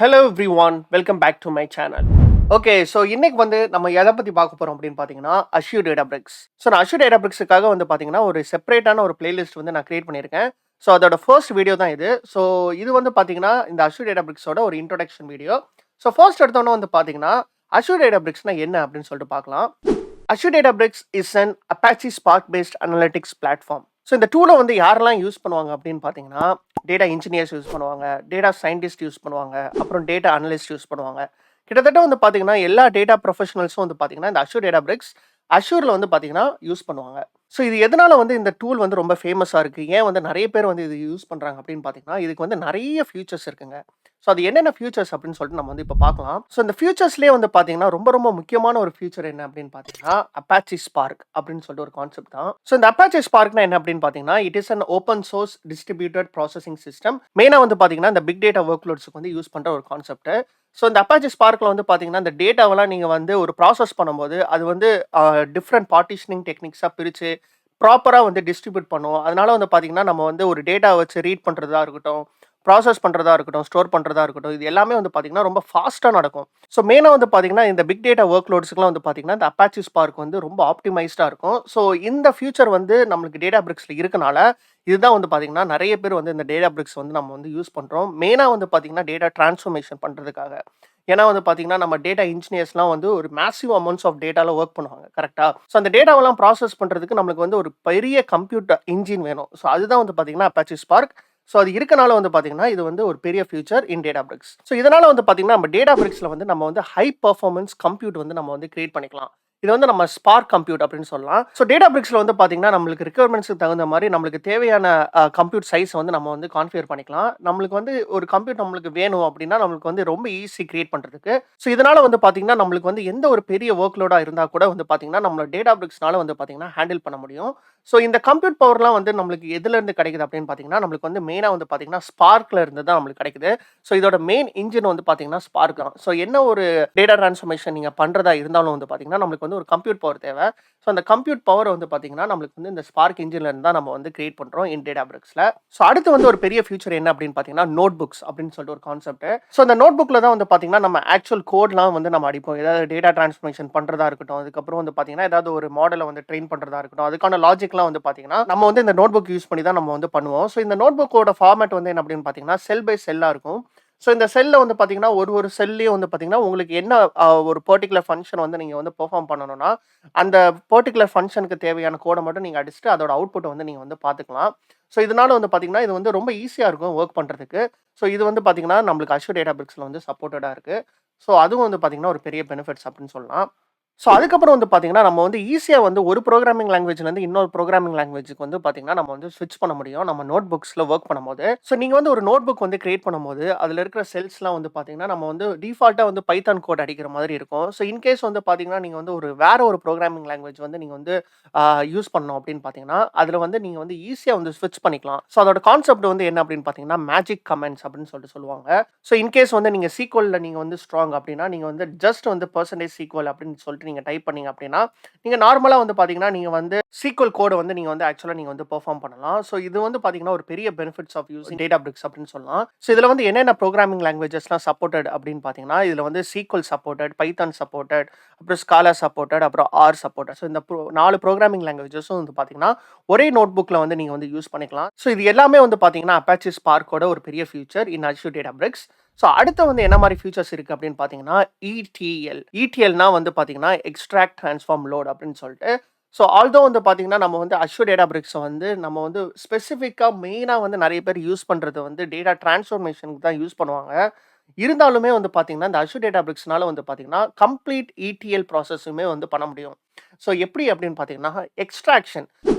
Hello everyone, welcome back to my channel. Okay, so இன்னைக்கு நம்ம எதை பற்றி பார்க்க போகிறோம் அப்படின்னு பார்த்தீங்கன்னா Azure Databricks. ஸோ நான் Azure Databricksக்காக பார்த்தீங்கன்னா ஒரு செப்பரேட்டான ஒரு பிளேலிஸ்ட் நான் கிரியேட் பண்ணியிருக்கேன். ஸோ அதோட ஃபர்ஸ்ட் வீடியோ தான் இது. ஸோ இது பார்த்தீங்கன்னா இந்த Azure Databricksோட ஒரு இன்ட்ரோடக்ஷன் வீடியோ. ஸோ ஃபர்ஸ்ட் எடுத்தோன்னே பார்த்தீங்கன்னா Azure Databricksனா என்ன அப்படின்னு சொல்லிட்டு பார்க்கலாம். Azure Databricks is an Apache Spark based analytics platform. So இந்த டூலை யாரெல்லாம் யூஸ் பண்ணுவாங்க அப்படின்னு பார்த்தீங்கன்னா டேட்டா இன்ஜினியர்ஸ் யூஸ் பண்ணுவாங்க, டேட்டா சயின்டிஸ்ட் யூஸ் பண்ணுவாங்க, அப்புறம் டேட்டா அனலிஸ்ட் யூஸ் பண்ணுவாங்க. கிட்டத்தட்ட பார்த்தீங்கன்னா எல்லா டேட்டா ப்ரொஃபஷனல்ஸும் பார்த்தீங்கன்னா இந்த Azure Databricks அஷூரில் பார்த்தீங்கன்னா யூஸ் பண்ணுவாங்க. ஸோ இது எதனால இந்த டூல் ரொம்ப ஃபேமஸாக இருக்குது, ஏன் நிறைய பேர் இது யூஸ் பண்ணுறாங்க அப்படின்னு பார்த்தீங்கன்னா இதுக்கு நிறைய ஃபியூச்சர்ஸ் இருக்குங்க. ஸோ அது என்னென்ன ஃபியூச்சர்ஸ் அப்படின்னு சொல்லிட்டு நம்ம இப்போ பார்க்கலாம். ஸோ இந்த ஃபியூச்சர்ஸ்லேயே பார்த்தீங்கன்னா ரொம்ப முக்கியமான ஒரு ஃபியூச்சர் என்ன அப்படின்னு பார்த்தீங்கன்னா Apache Spark அப்படின்னு சொல்லிட்டு ஒரு கான்செப்ட் தான். ஸோ இந்த Apache Sparkனா என்ன அப்படின்னு பார்த்தீங்கன்னா it is an open source distributed processing system. மெயினாக பார்த்தீங்கன்னா இந்த பிக் டேட்டா ஒர்க் லோட்ஸுக்கு யூஸ் பண்ணுற ஒரு கான்செப்ட். ஸோ இந்த Apache Sparkல பார்த்தீங்கன்னா இந்த டேட்டாவெல்லாம் நீங்கள் ஒரு ப்ராசஸ் பண்ணும்போது அது டிஃப்ரெண்ட் பார்ட்டிஷனிங் டெக்னிக்ஸாக பிரித்து ப்ராப்பராக டிஸ்ட்ரிபியூட் பண்ணுவோம். அதனால பார்த்தீங்கன்னா நம்ம ஒரு டேட்டா வச்சு ரீட் பண்ணுறதா இருக்கட்டும், ப்ராசஸ் பண்ணுறதா இருக்கட்டும், ஸ்டோர் பண்ணுறதா இருக்கட்டும், இது எல்லாமே பார்த்தீங்கன்னா ரொம்ப ஃபாஸ்ட்டாக நடக்கும். ஸோ மெயினாக பார்த்தீங்கன்னா இந்த பிக் டேட்டா ஒர்க் லோட்ஸ்க்குலாம் பார்த்தீங்கன்னா இந்த Apache Spark ரொம்ப ஆப்டிமைஸ்டாக இருக்கும். ஸோ இந்த ஃபியூச்சர் நம்மளுக்கு Databricksல இருக்கனால இதுதான் பார்த்தீங்கன்னா நிறைய பேர் இந்த Databricks நம்ம யூஸ் பண்ணுறோம். மெயினாக பார்த்தீங்கன்னா டேட்டா டிரான்ஸ்ஃபர்மேஷன் பண்ணுறதுக்காக. ஏன்னா பார்த்தீங்கன்னா நம்ம டேட்டா இன்ஜினியர்ஸ்லாம் ஒரு மேசிவ் அமௌண்ட்ஸ் ஆஃப் டேட்டாவில் ஒர்க் பண்ணுவாங்க கரெக்டாக. ஸோ அந்த டேட்டாவெல்லாம் ப்ராசஸ் பண்ணுறதுக்கு நம்மளுக்கு ஒரு பெரிய கம்ப்யூட்டர் இன்ஜின் வேணும். ஸோ அதுதான் பார்த்தீங்கன்னா Apache Spark. ஸோ அது இருக்கனால பார்த்தீங்கன்னா இது ஒரு பெரிய ஃபியூச்சர் இன் Databricks. ஸோ இதனால் பார்த்தீங்கன்னா நம்ம Databricksல நம்ம ஹை பர்ஃபார்மன்ஸ் கம்ப்யூட் நம்ம கிரியேட் பண்ணிக்கலாம். இது நம்ம ஸ்பார்க் கம்ப்யூட் அப்படின்னு சொல்லலாம். ஸோ Databricksல பார்த்தீங்கன்னா நம்மளுக்கு ரிக்வயர்மெண்ட்ஸுக்கு தகுந்த மாதிரி நம்மளுக்கு தேவையான கம்ப்யூட் சைஸ் நம்ம கான்ஃபிகர் பண்ணிக்கலாம். நம்மளுக்கு ஒரு கம்ப்யூட் நம்மளுக்கு வேணும் அப்படின்னா நம்மளுக்கு ரொம்ப ஈஸி கிரியேட் பண்ணுறதுக்கு. ஸோ இதனால் பார்த்தீங்கன்னா நம்மளுக்கு எந்த ஒரு பெரிய ஒர்க் லோடாக இருந்தால் கூட பார்த்தீங்கன்னா நம்மளோட Databricksனால பார்த்தீங்கன்னா ஹேண்டில் பண்ண முடியும். ஸோ இந்த கம்ப்யூட் பவர்லாம் நம்மளுக்கு எதுலேருந்து கிடைக்குது அப்படின்னு பார்த்தீங்கன்னா நம்மளுக்கு மெயினாக பார்த்தீங்கன்னா ஸ்பார்க்கில் இருந்து தான் நம்மளுக்கு கிடைக்குது. ஸோ இதோட மெயின் இன்ஜின் பார்த்தீங்கன்னா ஸ்பார்க் தான். ஸோ என்ன ஒரு டேட்டா டிரான்ஸ்ஃபர்மேஷன் நீங்கள் பண்ணுறதா இருந்தாலும் பார்த்தீங்கன்னா நம்மளுக்கு ஒரு கம்ப்யூட் பவர் தேவை. ஸோ அந்த கம்ப்யூட் பவர் பார்த்தீங்கன்னா நம்மளுக்கு இந்த ஸ்பார்க் இன்ஜின்ல இருந்து தான் நம்ம கிரியேட் பண்ணுறோம் இன் Databricksல. ஸோ அடுத்து ஒரு பெரிய ஃபியூச்சர் என்ன அப்படின்னு பார்த்தீங்கன்னா நோட் புக்ஸ் அப்படின்னு சொல்லிட்டு ஒரு கான்செப்ட். ஸோ அந்த நோட் புக்கில் தான் பார்த்தீங்கன்னா நம்ம ஆக்சுவல் கோட்லாம் நம்ம அடிப்போம். ஏதாவது டேட்டா டிரான்ஸ்ஃபர்மேஷன் பண்ணுறதா இருக்கட்டும், அதுக்கப்புறம் பார்த்தீங்கன்னா ஏதாவது ஒரு மாடலை ட்ரெயின் பண்ணுறதா இருக்கட்டும், அதுக்கான லாஜிக்லாம் பார்த்தீங்கன்னா நம்ம இந்த நோட் புக் யூஸ் பண்ணி தான் நம்ம பண்ணுவோம். ஸோ இந்த நோட் புக்கோட ஃபார்மேட் என்ன அப்படின்னு பார்த்தீங்கன்னா செல் பை செல்லாக இருக்கும். ஸோ இந்த செல்லில் பார்த்தீங்கன்னா ஒரு செல்லையும் பார்த்தீங்கன்னா உங்களுக்கு என்ன ஒரு பர்டிகுலர் ஃபங்க்ஷன் நீங்கள் பெர்ஃபார்ம் பண்ணணும்னா அந்த பர்டிகுலர் ஃபங்க்ஷனுக்கு தேவையான கோடை மட்டும் நீங்கள் அடிச்சுட்டு அதோட அவுட்புட்டை நீங்கள் பார்த்துக்கலாம். ஸோ இதனால பார்த்தீங்கன்னா இது ரொம்ப ஈஸியாக இருக்கும் ஒர்க் பண்ணுறதுக்கு. ஸோ இது பார்த்தீங்கன்னா நம்மளுக்கு Azure Databricksல சப்போர்ட்டடாக இருக்குது. ஸோ அதுவும் பார்த்தீங்கன்னா ஒரு பெரிய பெனிஃபிட்ஸ் அப்படின்னு சொல்லலாம். ஸோ அதுக்கப்புறம் பார்த்தீங்கன்னா நம்ம ஈஸியாக ஒரு ப்ரோக்ராமிங் லாங்குவேஜ்லேருந்து இன்னொரு ப்ரோக்ராமிங் லாங்குவேஜுக்கு பார்த்தீங்கன்னா நம்ம ஸ்விட்ச் பண்ண முடியும் நம்ம நோட் புக்ஸில் ஒர்க் பண்ணும்போது. ஸோ நீங்கள் ஒரு நோட் புக் கிரியேட் பண்ணும்போது அதில் இருக்கிற செல்ஸ்லாம் பார்த்தீங்கன்னா நம்ம டிஃபால்ட்டாக பைத்தான் கோட் அடிக்கிற மாதிரி இருக்கும். ஸோ இன்கேஸ் பார்த்தீங்கன்னா நீங்கள் ஒரு வேற ஒரு ப்ரோக்ராமிங் லாங்குவேஜ் நீங்கள் யூஸ் பண்ணணும் அப்படின்னு பார்த்தீங்கன்னா அதில் நீங்கள் ஈஸியாக ஸ்விட்ச் பண்ணிக்கலாம். ஸோ அதோட கான்செப்ட் என்ன அப்படின்னு பார்த்தீங்கன்னா மேஜிக் கமெண்ட்ஸ் அப்படின்னு சொல்லிட்டு சொல்லுவாங்க. ஸோ இன்கேஸ் நீங்கள் சீக்வலில் நீங்கள் ஸ்ட்ராங் அப்படின்னா நீங்கள் ஜஸ்ட் பர்சன்டேஜ் சீக்வல் அப்படின்னு சொல்லிட்டு நீங்கள் டைப் பண்ணீங்க அப்படின்னா நீங்கள் நார்மலாக பார்த்தீங்கன்னா நீங்கள் சீக்வல் கோடை நீங்கள் ஆக்சுவலாக நீங்கள் பெர்ஃபார்ம் பண்ணலாம். ஸோ இது பார்த்தீங்கன்னா ஒரு பெரிய பெனிஃபிட்ஸ் ஆஃப் யூசிங் Databricks அப்படின்னு சொல்லலாம். ஸோ இதில் என்னென்ன ப்ரோக்ராமிங் லாங்குவேஜஸ்லாம் சப்போர்ட்டட் அப்படின்னு பார்த்தீங்கன்னா இதில் சீக்வல் சப்போர்ட்டட், பைத்தான் சப்போர்ட்டட், அப்புறம் ஸ்காலா சப்போர்ட்டட், அப்புறம் ஆர் சப்போர்ட்டட். ஸோ இந்த 4 ப்ரோக்ராமிங் லாங்குவேஜஸும் பார்த்தீங்கன்னா ஒரே நோட் புக்கில் நீங்கள் யூஸ் பண்ணிக்கலாம். ஸோ இது எல்லாமே பார்த்தீங்கன்னா Apache Sparkோட ஒரு பெரிய future in Azure Databricks. So அடுத்து என்ன மாதிரி ஃபியூச்சர்ஸ் இருக்குது அப்படின்னு பார்த்தீங்கன்னா ETLனா பார்த்தீங்கன்னா எக்ஸ்ட்ராக்ட் ட்ரான்ஸ்ஃபார்ம் லோட் அப்படின்னு சொல்லிட்டு. ஸோ ஆல்தோ பார்த்தீங்கன்னா நம்ம Azure Databricksஸை நம்ம ஸ்பெசிஃபிக்காக மெயினாக நிறைய பேர் யூஸ் பண்ணுறது டேட்டா டிரான்ஸ்ஃபர்மேஷனுக்கு தான் யூஸ் பண்ணுவாங்க. இருந்தாலுமே பார்த்தீங்கன்னா இந்த Azure Databricksனால பார்த்தீங்கன்னா கம்ப்ளீட் ETL ப்ராசஸுமே பண்ண முடியும். ஸோ எப்படி அப்படின்னு பார்த்தீங்கன்னா எக்ஸ்ட்ராக்ஷன்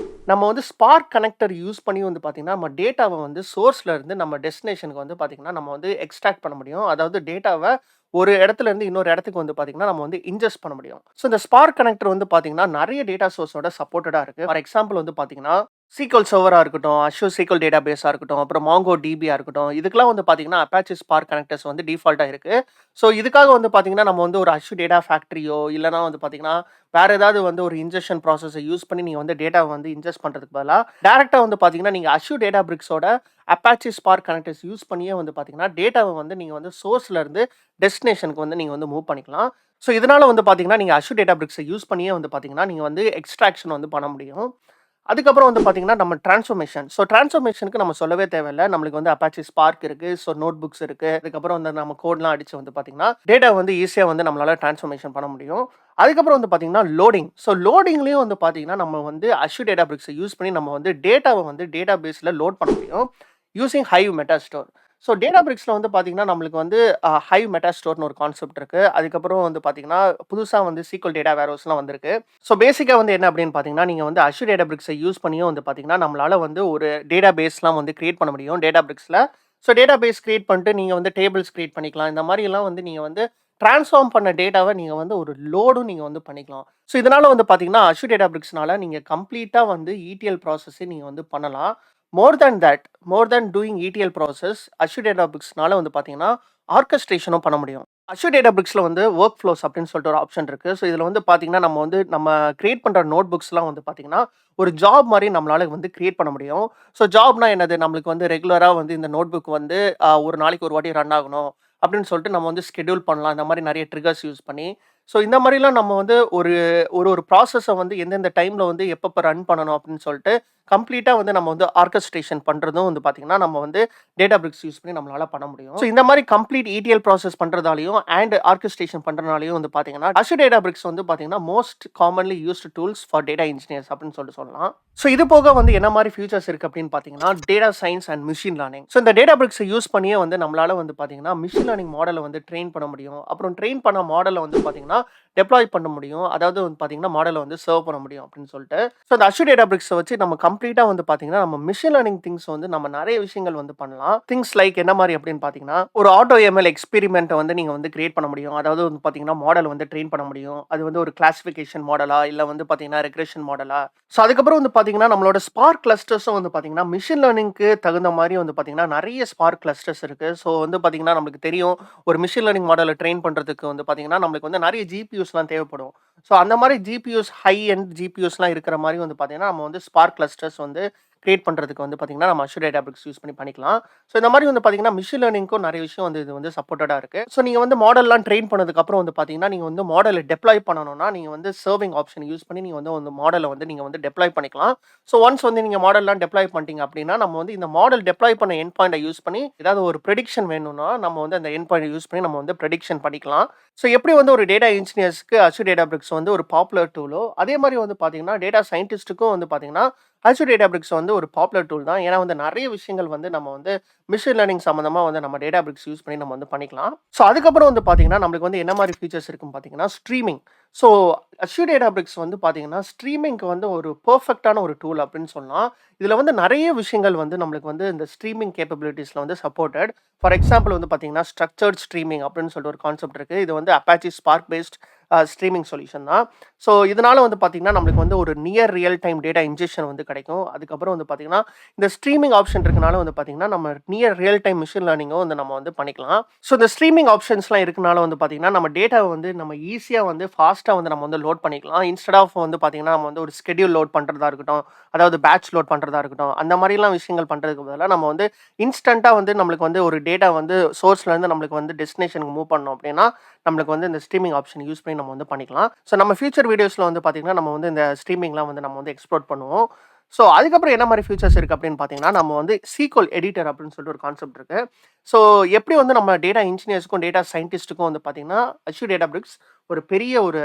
நம்ம ஸ்பார்க் கனெக்டர் யூஸ் பண்ணி பார்த்தீங்கன்னா நம்ம டேட்டாவை சோர்ஸ்ல இருந்து நம்ம டெஸ்டினேஷனுக்கு பார்த்தீங்கன்னா நம்ம எக்ஸ்ட்ராக்ட் பண்ண முடியும். அதாவது டேட்டாவை ஒரு இடத்துல இருந்து இன்னொரு இடத்துக்கு பார்த்தீங்கன்னா நம்ம இன்ஜெஸ்ட் பண்ண முடியும். ஸோ இந்த ஸ்பார்க் கனெக்டர் பார்த்தீங்கன்னா நிறைய டேட்டா சோர்ஸோட சப்போர்ட்டடாக இருக்குது. ஃபார் எக்ஸாம்பிள் பார்த்தீங்கன்னா SQL சர்வரா இருக்கட்டும், Azure SQL டேட்டாபேஸா இருக்கட்டும், அப்புறம் MongoDBயா இருக்கட்டும், இதுக்கெல்லாம் வந்து பார்த்தீங்கன்னா, Apache Spark கனெக்டர்ஸ் வந்து டிஃபால்ட்டா இருக்கு. ஸோ, இதுக்காக வந்து பார்த்தீங்கன்னா, நம்ம வந்து ஒரு Azure டேட்டா ஃபேக்டரியோ, இல்லன்னா வந்து பார்த்தீங்கன்னா, வேற ஏதாவது வந்து ஒரு இன்ஜெக்ஷன் ப்ராசஸ யூஸ் பண்ணி நீங்க வந்து டேட்டாவ வந்து இன்ஜெஸ்ட் பண்றதுக்கு பதிலா, டைரக்ட்டா வந்து பார்த்தீங்கன்னா, நீங்க Azure Databricksஓட Apache Spark connectors use பண்ணியே வந்து பார்த்தீங்கன்னா, டேட்டாவ வந்து நீங்க வந்து சோர்ஸ்ல இருந்து டெஸ்டினேஷனுக்கு வந்து நீங்க வந்து மூவ் பண்ணிக்கலாம். ஸோ, இதனால வந்து பார்த்தீங்கன்னா, நீங்க Azure Databricksஸ யூஸ் பண்ணியே வந்து பார்த்தீங்கன்னா, நீங்க வந்து எக்ஸ்ட்ராக்ஷன் வந்து பண்ண முடியும். அதுக்கப்புறம் வந்து பார்த்தீங்கன்னா, நம்ம டிரான்ஸ்ஃபார்மேஷன். ஸோ டிரான்ஸ்ஃபார்மேஷனுக்கு நம்ம சொல்லவே தேவையில்ல. நம்மளுக்கு வந்து Apache Spark இருக்கு. ஸோ நோட் புக்ஸ் இருக்கு. அதுக்கப்புறம் வந்து நம்ம கோட்லாம் அடிச்சு வந்து பார்த்தீங்கன்னா, டேட்டா வந்து ஈஸியா வந்து நம்மளால டிரான்ஸ்ஃபார்மேஷன் பண்ண முடியும். அதுக்கப்புறம் வந்து பார்த்தீங்கன்னா, லோடிங். ஸோ லோடிங்லயும் வந்து பார்த்தீங்கன்னா, நம்ம வந்து Azure Databricksஸ யூஸ் பண்ணி நம்ம வந்து டேட்டாவ வந்து டேட்டாபேஸ்ல லோட் பண்ண முடியும். Using hive meta store. So டேட்டாபிரிக்ஸ்ல வந்து பார்த்தீங்கன்னா, நம்மளுக்கு வந்து ஹைவ் மெட்டா ஸ்டோர்ன்னு ஒரு கான்செப்ட் இருக்கு. அதுக்கப்புறம் வந்து பார்த்தீங்கன்னா, புதுசா வந்து SQL டேட்டா வேர்ஹவுஸ்லாம் வந்திருக்கு. ஸோ பேசிக்கா வந்து என்ன அப்படின்னு பார்த்தீங்கன்னா, நீங்க வந்து Azure Databricksஸ யூஸ் பண்ணியும் வந்து பார்த்தீங்கன்னா, நம்மளால வந்து ஒரு டேட்டாபேஸ்லாம் வந்து கிரியேட் பண்ண முடியும் Databricksல. ஸோ டேட்டாபேஸ் கிரியேட் பண்ணிட்டு நீங்க வந்து டேபிள்ஸ் கிரியேட் பண்ணிக்கலாம். இந்த மாரிலாம் வந்து நீங்க வந்து டிரான்ஸ்ஃபார்ம் பண்ண டேட்டாவ நீங்க வந்து ஒரு லோடும் நீங்க வந்து பண்ணிக்கலாம். ஸோ இதனால வந்து பார்த்தீங்கன்னா, Azure Databricksனால நீங்க கம்ப்ளீட்டா வந்து ETL ப்ராசஸே நீங்க வந்து பண்ணலாம். மோர் தேன் டூயிங் ETL ப்ராசஸ், Azure Databricksனால வந்து பார்த்தீங்கன்னா, ஆர்கஸ்ட்ரேஷனும் பண்ண முடியும். Azure Databricksல வந்து வொர்க் ஃப்ளோஸ் அப்படின்னு சொல்லிட்டு ஒரு ஆப்ஷன் இருக்கு. ஸோ இதுல வந்து பார்த்தீங்கன்னா, நம்ம கிரியேட் பண்ற நோட் புக்ஸ்லாம் வந்து பார்த்தீங்கன்னா, ஒரு ஜாப் மாரி நம்மளால வந்து கிரியேட் பண்ண முடியும். ஸோ ஜாப்னா என்னது? நம்மளுக்கு வந்து ரெகுலரா வந்து இந்த நோட் புக் வந்து ஒரு நாளைக்கு ஒரு வாட்டி ரன் ஆகணும் அப்படின்னு சொல்லிட்டு நம்ம வந்து ஷெட்யூல் பண்ணலாம். இந்த மாரி நெறைய ட்ரிகர்ஸ் யூஸ் பண்ணி. ஸோ இந்த மாரிலாம் நம்ம வந்து ஒரு ஒரு ஒரு ப்ராசஸ வந்து எந்தெந்த டைம்ல வந்து எப்பப்ப ரன் பண்ணணும் அப்படின்னு சொல்லிட்டு, கம்ப்ளீட்டா வந்து நம்ம வந்து ஆர்கஸ்ட்ரேஷன் பண்றதும் வந்து பார்த்தீங்கன்னா, நம்ம வந்து Databricks யூஸ் பண்ணி நம்மளால பண்ண முடியும். ஸோ இந்த மாரி கம்ப்ளீட் ETL ப்ராசஸ் பண்றதாலயும் அண்ட் ஆர்கஸ்ட்ரேஷன் பண்றனாலயும் வந்து பார்த்தீங்கன்னா, Azure Databricks வந்து பார்த்தீங்கன்னா, most commonly used tools for data engineers அப்படின்னு சொல்லிட்டு சொல்லலாம். ஸோ இது போக வந்து என்ன மாரி ஃபியூச்சர்ஸ் இருக்கு அப்படின்னு பார்த்தீங்கன்னா, data science and machine learning. So இந்த Databricks யூஸ் பண்ணியே வந்து நம்மளால வந்து பார்த்தீங்கன்னா, மெஷின் லேர்னிங் மாடல வந்து ட்ரெயின் பண்ண முடியும். அப்புறம் ட்ரெயின் பண்ண மாடல வந்து பார்த்தீங்கன்னா, டெப்ளாய் பண்ண முடியும். அதாவது வந்து பார்த்தீங்கன்னா, மாடல வந்து சர்வ் பண்ண முடியும் அப்படின்னு சொல்லிட்டு. ஸோ இந்த Azure Databricks வச்சு நம்ம கம்ப்ளீட்டா வந்து பார்த்தீங்கன்னா, நம்ம மெஷின் லேர்னிங் திங்ஸ் வந்து நம்ம நெறைய விஷயங்கள் வந்து பண்ணலாம். திங்ஸ் லைக் என்ன மாரி அப்படின்னு பார்த்தீங்கன்னா, ஒரு ஆட்டோ எம்எல் எக்ஸ்பெரிமென்ட்ட வந்து நீங்க வந்து கிரியேட் பண்ண முடியும். அதாவது வந்து பார்த்தீங்கன்னா, மாடல் வந்து ட்ரெயின் பண்ண முடியும். அது வந்து ஒரு கிளாசிஃபிகேஷன் மாடலா, இல்ல வந்து பார்த்தீங்கன்னா, ரெக்ரெஷன் மாடலா. ஸோ அதுக்கப்புறம் வந்து பார்த்தீங்கன்னா, நம்மளோட ஸ்பார்க் கிளஸ்டர்ஸும் வந்து பார்த்தீங்கன்னா, மெஷின் லேர்னிங்க்கு தகுந்த மாரி வந்து பார்த்தீங்கன்னா, நெறைய ஸ்பார்க் கிளஸ்டர்ஸ் இருக்கு. ஸோ வந்து பார்த்தீங்கன்னா, நம்மளுக்கு தெரியும் ஒரு மெஷின் லேர்னிங் மாடல ட்ரெயின் பண்றதுக்கு வந்து பார்த்தீங்கன்னா, நம்மளுக்கு வந்து நெறைய GPUஸ்லாம் தேவைப்படும். ஸோ அந்த மாரி GPUஸ் ஹை எண்ட் GPUஸ்லாம் இருக்கிற மாரி வந்து பார்த்தீங்கன்னா, நம்ம வந்து ஸ்பார்க் கிளஸ்டர்ஸ் வந்து கிரியேட் பண்றதுக்கு வந்து பார்த்தீங்கன்னா, நம்ம Azure Databricks யூஸ் பண்ணி பண்ணிக்கலாம். ஸோ இந்த மாரி வந்து பார்த்தீங்கன்னா, மெஷின் லேர்னிங்க்கும் நெறைய விஷயம் வந்து இது வந்து சப்போர்ட்டடா இருக்கு. ஸோ நீங்க வந்து மாடல்லாம் ட்ரெயின் பண்ணதுக்கப்புறம் வந்து பார்த்தீங்கன்னா, நீங்க வந்து மாடல டெப்ளாய் பண்ணணும்னா, நீங்க வந்து சர்விங் ஆப்ஷன் யூஸ் பண்ணி நீங்க வந்து அந்த மாடல வந்து நீங்க வந்து டெப்ளாய் பண்ணிக்கலாம். ஸோ ஒன்ஸ் வந்து நீங்க மாடல்லாம் டெப்ளாய் பண்ணிட்டீங்க அப்படின்னா, நம்ம வந்து இந்த மாடல் டெப்ளாய் பண்ண எண்ட் பாயிண்ட்ட யூஸ் பண்ணி ஏதாவது ஒரு ப்ரெடிக்ஷன் வேணும்னா, நம்ம வந்து அந்த எண்ட் பாயிண்ட்ட யூஸ் பண்ணி நம்ம வந்து ப்ரெடிக்ஷன் பண்ணிக்கலாம். ஸோ எப்படி வந்து ஒரு டேட்டா இன்ஜினியர்ஸ்க்கு Azure Databricks வந்து ஒரு பாப்புலர் டூலோ, அதே மாரி வந்து பார்த்தீங்கன்னா, டேட்டா சயின்டிஸ்ட்டுக்கும் வந்து பார்த்தீங்கன்னா, Azure Databricks வந்து ஒரு பாப்புலர் டூல் தான். ஏன்னா வந்து நெறைய விஷயங்கள் வந்து நம்ம வந்து மெஷின் லேர்னிங் சம்மந்தமா வந்து நம்ம Databricks யூஸ் பண்ணி நம்ம வந்து பண்ணிக்கலாம். ஸோ அதுக்கப்புறம் வந்து பார்த்தீங்கன்னா, நம்மளுக்கு வந்து என்ன மாரி ஃபீச்சர்ஸ் இருக்குன்னு பார்த்தீங்கன்னா, ஸ்ட்ரீமிங். ஸோ Azure Databricks வந்து பார்த்தீங்கன்னா, ஸ்ட்ரீமிங்க்கு வந்து ஒரு பெர்ஃபெக்ட்டான ஒரு டூல் அப்படின்னு சொல்லலாம். இதுல வந்து நெறைய விஷயங்கள் வந்து நம்மளுக்கு வந்து இந்த ஸ்ட்ரீமிங் கேப்பபிலிட்டீஸ்ல வந்து சப்போர்ட்டட். ஃபார் எக்ஸாம்பிள் வந்து பார்த்தீங்கன்னா, ஸ்ட்ரக்சர்ட் ஸ்ட்ரீமிங் அப்படின்னு சொல்லிட்டு ஒரு கான்செப்ட் இருக்கு. இது வந்து Apache Spark based streaming solution தான். ஸோ இதனால வந்து பார்த்தீங்கன்னா, நம்மளுக்கு வந்து ஒரு near real time data injection வந்து கிடைக்கும். அதுக்கப்புறம் வந்து பார்த்தீங்கன்னா, இந்த ஸ்ட்ரீமிங் ஆப்ஷன் இருக்கனால வந்து பார்த்தீங்கன்னா, நம்ம நியர் ரியல் டைம் மெஷின் லேர்னிங்கும் வந்து நம்ம வந்து பண்ணிக்கலாம். ஸோ இந்த ஸ்ட்ரீமிங் ஆப்ஷன்ஸ்லாம் இருக்கனால வந்து பார்த்தீங்கன்னா, நம்ம டேட்டாவ வந்து நம்ம ஈஸியா வந்து ஃபாஸ்ட்டா வந்து நம்ம வந்து லோட் பண்ணிக்கலாம். இன்ஸ்டெட் ஆஃப் வந்து பார்த்தீங்கன்னா, நம்ம வந்து ஒரு ஸ்கெட்யூல் லோட் பண்றதா இருக்கட்டும், அதாவது பேட்ச் லோட் பண்றதா இருக்கட்டும், அந்த மாரிலாம் விஷயங்கள் பண்றதுக்கு பதிலா நம்ம வந்து இன்ஸ்டன்ட்டா வந்து நம்மளுக்கு வந்து ஒரு டேட்டா வந்து சோர்ஸ்லேருந்து நம்மளுக்கு வந்து டெஸ்டினேஷனுக்கு மூவ் பண்ணணும் அப்படின்னா, நம்மளுக்கு வந்து இந்த ஸ்ட்ரீமிங் ஆப்ஷன் யூஸ் பண்ணி நம்ம வந்து பண்ணிக்கலாம். ஸோ நம்ம ஃபியூச்சர் வீடியோஸ்ல வந்து பார்த்தீங்கன்னா, நம்ம வந்து இந்த ஸ்ட்ரீமிங்லாம் வந்து நம்ம வந்து எக்ஸ்ப்ளோர் பண்ணுவோம். ஸோ அதுக்கப்புறம் என்ன மாரி ஃபியூச்சர்ஸ் இருக்கு அப்படின்னு பார்த்தீங்கன்னா, நம்ம வந்து SQL எடிட்டர் அப்படின்னு சொல்லிட்டு ஒரு கான்செப்ட் இருக்கு. ஸோ எப்படி வந்து நம்ம டேட்டா இன்ஜினியர்ஸ்க்கும், டேட்டா சயின்டிஸ்ட்டுக்கும் வந்து பார்த்தீங்கன்னா, Azure Databricks ஒரு பெரிய ஒரு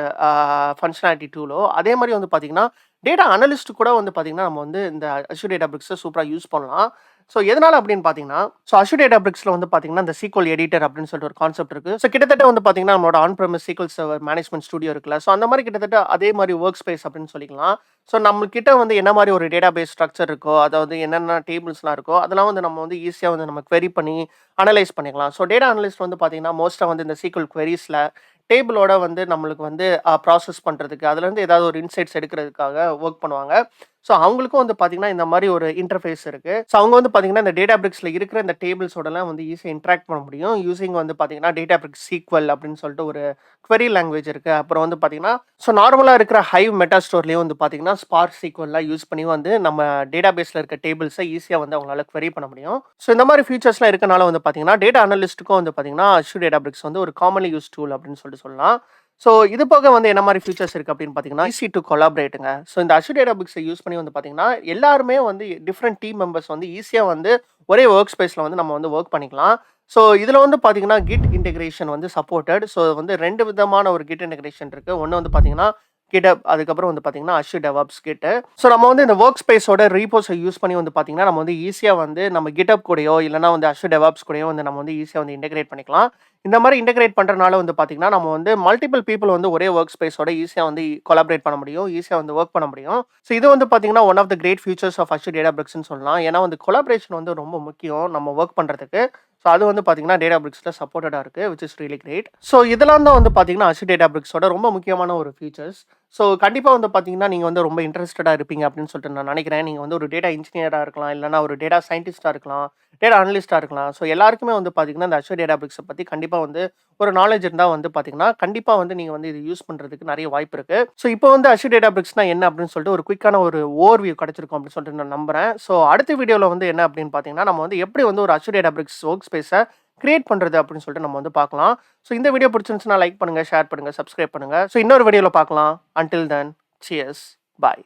ஃபங்ஷனாலிட்டி டூலோ, அதே மாரி வந்து பார்த்தீங்கன்னா, டேட்டா அனலிஸ்ட் கூட வந்து பார்த்தீங்கன்னா, நம்ம வந்து இந்த Azure Databricksஸ சூப்பரா யூஸ் பண்ணலாம். ஸோ எதனால அப்படின்னு பார்த்தீங்கன்னா, Azure Databricksல வந்து பார்த்தீங்கன்னா, இந்த SQL எடிட்டர் அப்படின்னு சொல்லிட்டு ஒரு கான்செப்ட் இருக்கு. ஸோ கிட்டத்தட்ட வந்து பார்த்தீங்கன்னா, நம்மளோட on premise SQL server management studio இருக்குல்ல. ஸோ அந்த மாரி கிட்டத்தட்ட அதே மாரி வொர்க் ஸ்பேஸ் அப்படின்னு சொல்லிக்கலாம். ஸோ நம்மகிட்ட வந்து என்ன மாரி ஒரு டேட்டாபேஸ் ஸ்ட்ரக்சர் இருக்கோ, அதாவது என்னென்ன டேபிள்ஸ்லாம் இருக்கோ, அதெல்லாம் வந்து நம்ம வந்து ஈஸியா வந்து நம்ம குவெரி பண்ணி அனலைஸ் பண்ணிக்கலாம். ஸோ டேட்டா அனலிஸ்ட் வந்து பார்த்தீங்கன்னா, மோஸ்ட்டா வந்து இந்த SQL குவெரீஸ்ல டேபிளோட வந்து நம்மளுக்கு வந்து ப்ராசஸ் பண்றதுக்கு, அதுலேருந்து ஏதாவது ஒரு இன்சைட்ஸ் எடுக்கிறதுக்காக வொர்க் பண்ணுவாங்க. ஸோ அவங்களுக்கும் வந்து பார்த்தீங்கன்னா, இந்த மாரி ஒரு இன்டர்ஃபேஸ் இருக்கு. ஸோ அவங்க வந்து பார்த்தீங்கன்னா, இந்த Databricksல இருக்கிற இந்த டேபிள்ஸோடலாம் வந்து ஈஸியா இன்டராக்ட் பண்ண முடியும். யூசிங் வந்து பார்த்தீங்கன்னா, Databricks SQL அப்படின்னு சொல்லிட்டு ஒரு query லாங்குவேஜ் இருக்கு. அப்புறம் வந்து பார்த்தீங்கன்னா, ஸோ நார்மலா இருக்கிற Hive மெட்டா ஸ்டோர்லயும் வந்து பார்த்தீங்கன்னா, Spark SQLலாம் யூஸ் பண்ணி வந்து நம்ம டேட்டாபேஸ்ல இருக்க டேபிள்ஸ ஈஸியா வந்து அவங்களால query பண்ண முடியும். ஸோ இந்த மாரி ஃபீச்சர்ஸ்லாம் இருக்கனால வந்து பார்த்தீங்கன்னா, டேட்டா அனலிஸ்ட்டுக்கும் வந்து பார்த்தீங்கன்னா, Azure Databricks வந்து ஒரு காமன்லி யூஸ்ட் டூல் அப்படின்னு சொல்லிட்டு சொல்லலாம். ஸோ இது போக வந்து என்ன மாரி ஃபீச்சர்ஸ் இருக்கு அப்படின்னு பார்த்தீங்கன்னா, ஈஸி டூ கொலாபரேட்ங்க. ஸோ இந்த Azure Databricksஸ யூஸ் பண்ணி வந்து பார்த்தீங்கன்னா, எல்லாருமே வந்து டிஃபரெண்ட் டீம் மெம்பர்ஸ் வந்து ஈஸியா வந்து ஒரே வொர்க் ஸ்பேஸ்ல வந்து நம்ம வந்து வொர்க் பண்ணிக்கலாம். ஸோ இதுல வந்து பார்த்தீங்கன்னா, Git Integration வந்து சப்போர்ட்டட். ஸோ வந்து 2 விதமான ஒரு Git Integration இருக்கு. ஒண்ணு வந்து பார்த்தீங்கன்னா, GitHub அதுக்கப்புறம் வந்து பார்த்தீங்கன்னா, Azure DevOps Git. ஸோ நம்ம வந்து இந்த வொர்க் ஸ்பேஸோட ரீபோஸ யூஸ் பண்ணி வந்து பார்த்தீங்கன்னா, நம்ம வந்து ஈஸியா வந்து நம்ம GitHub கூடயோ இல்லன்னா வந்து Azure DevOps கூடயோ வந்து நம்ம வந்து ஈஸியா வந்து இன்டகிரேட் பண்ணிக்கலாம். இந்த மாரி இன்டகிரேட் பண்றனால வந்து பார்த்தீங்கன்னா, நம்ம வந்து மல்டிபிள் பீப்பிள் வந்து ஒரே வொர்க் ஸ்பேஸோட ஈஸியா வந்து கொலாபரேட் பண்ண முடியும். ஈஸியா வந்து வொர்க் பண்ண முடியும். ஸோ இது வந்து பார்த்தீங்கன்னா, one of the great futures of Azure Databricksன்னு சொல்லலாம். ஏன்னா வந்து கொலாபரேஷன் வந்து ரொம்ப முக்கியம் நம்ம வொர்க் பண்றதுக்கு. ஸோ அது வந்து பார்த்தீங்கன்னா, Databricksல சப்போர்ட்டடா இருக்கு. Which is really great. So இதெல்லாம் தான் வந்து பார்த்தீங்கன்னா, Azure Databricksஸோட ரொம்ப முக்கியமான ஒரு ஃபீச்சர்ஸ். ஸோ கண்டிப்பா வந்து பார்த்தீங்கன்னா, நீங்க வந்து ரொம்ப இன்ட்ரஸ்டடா இருப்பீங்க அப்படின்னு சொல்லிட்டு நான் நினைக்கிறேன். நீங்க வந்து ஒரு டேட்டா இன்ஜினியரா இருக்கலாம், இல்லன்னா ஒரு டேட்டா சயின்டிஸ்ட்டா இருக்கலாம், டேட்டா அனலிஸ்ட்டா இருக்கலாம். ஸோ எல்லாருக்குமே வந்து பார்த்தீங்கன்னா, இந்த Azure Databricksஸ பத்தி கண்டிப்பா வந்து ஒரு நாலேட்ஜ் இருந்தா வந்து பார்த்தீங்கன்னா, கண்டிப்பா வந்து நீங்க வந்து இத யூஸ் பண்றதுக்கு நெறைய வாய்ப்பு இருக்கு. ஸோ இப்போ வந்து Azure Databricksனா என்ன அப்படின்னு சொல்லிட்டு ஒரு குயிக்கான ஒரு ஓவர்வியூ கிடைச்சிருக்கும் அப்படின்னு சொல்லிட்டு நான் நம்புறேன். ஸோ அடுத்த வீடியோல வந்து என்ன அப்படின்னு பார்த்தீங்கன்னா, நம்ம வந்து எப்படி வந்து ஒரு Azure Databricks வொர்க் ஸ்பேஸ கிரியேட் பண்றது அப்படின்னு சொல்லிட்டு நம்ம வந்து பார்க்கலாம். ஸோ இந்த வீடியோ பிடிச்சிருந்துச்சுன்னா லைக் பண்ணுங்க, ஷேர் பண்ணுங்க, சப்ஸ்கிரைப் பண்ணுங்க. ஸோ இன்னொரு வீடியோல பார்க்கலாம். Until then cheers. பாய்.